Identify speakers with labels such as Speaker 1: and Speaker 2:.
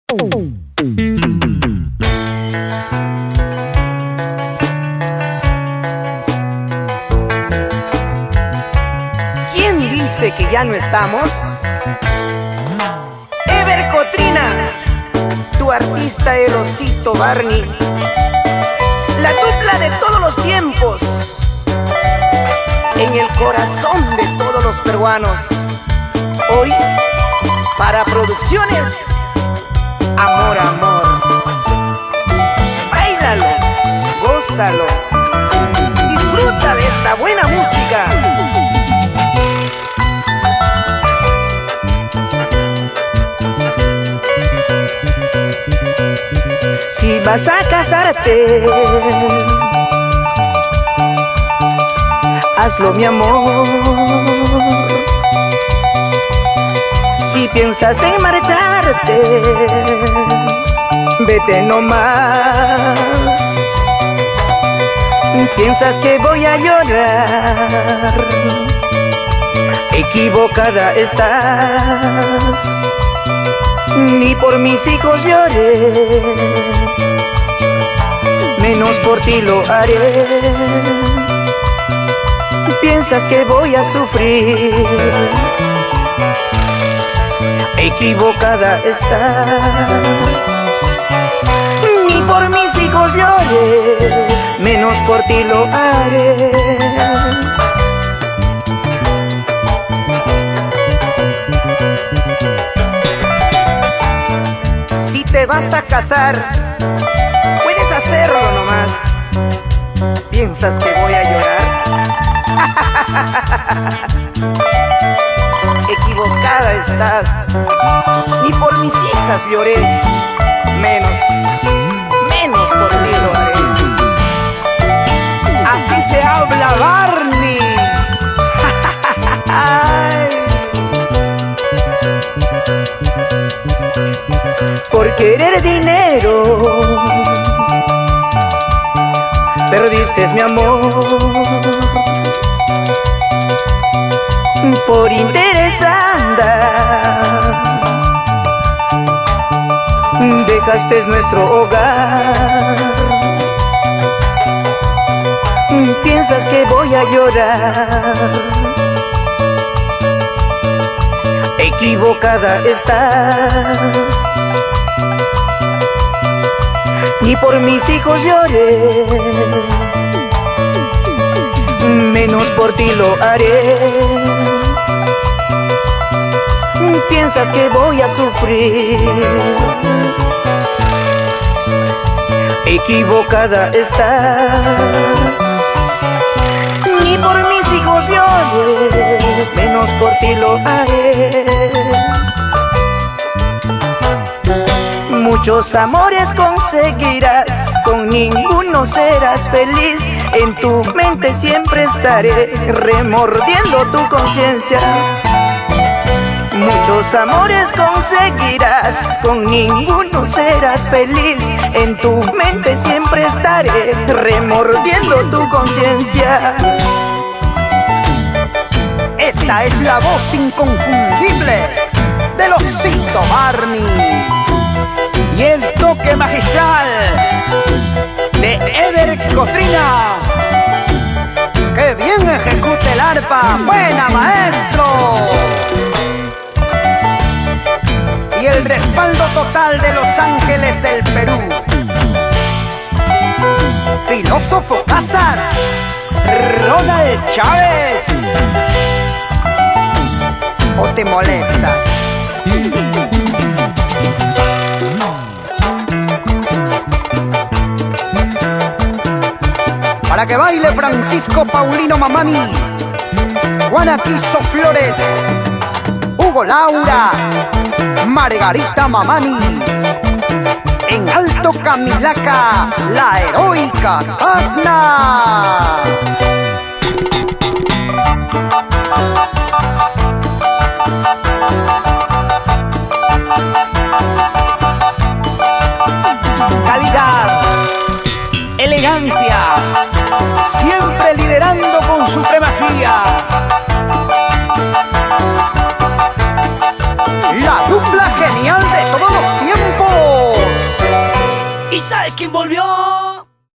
Speaker 1: ¿Quién dice que ya no estamos? Ever Cotrina, tu artista el osito Barney, la dupla de todos los tiempos, en el corazón de todos los peruanos. Hoy, para Producciones Amor, Amor. Báilalo, gózalo, disfruta de esta buena música. Si vas a casarte, hazlo, mi amor. Si piensas en marcharte, vete nomás. Piensas que voy a llorar, equivocada estás. Ni por mis hijos lloré, menos por ti lo haré. Piensas que voy a sufrir, equivocada estás. Ni por mis hijos lloré, menos por ti lo haré. Si te vas a casar, puedes hacerlo nomás. ¿Piensas que voy a llorar? Equivocada estás. Ni por mis hijas lloré, menos por ti lo haré. Así se habla, Barney. Por querer dinero perdiste mi amor. Por interés andar dejaste nuestro hogar. Piensas que voy a llorar, equivocada estás. Ni por mis hijos lloré, menos por ti lo haré. Piensas que voy a sufrir, equivocada estás. Ni por mis hijos lloré, menos por ti lo haré. Muchos amores conseguirás, con ninguno serás feliz. En tu mente siempre estaré remordiendo tu conciencia. Muchos amores conseguirás, con ninguno serás feliz. En tu mente siempre estaré remordiendo tu conciencia.
Speaker 2: Esa es la voz inconfundible del osito Barney y el toque magistral de Ever Cotrina. ¡Qué bien ejecuta el arpa! ¡Buena, maestro! Y el respaldo total de Los Ángeles del Perú. Filósofo Casas, Ronald Chávez. ¿O te molestas? Para que baile Francisco Paulino Mamani, Juana Quiso Flores, Hugo Laura, Margarita Mamani. En Alto Camilaca, la heroica Tacna. Calidad, elegancia, siempre liderando con supremacía. La dupla genial de todos los tiempos.
Speaker 3: ¿Y sabes quién volvió?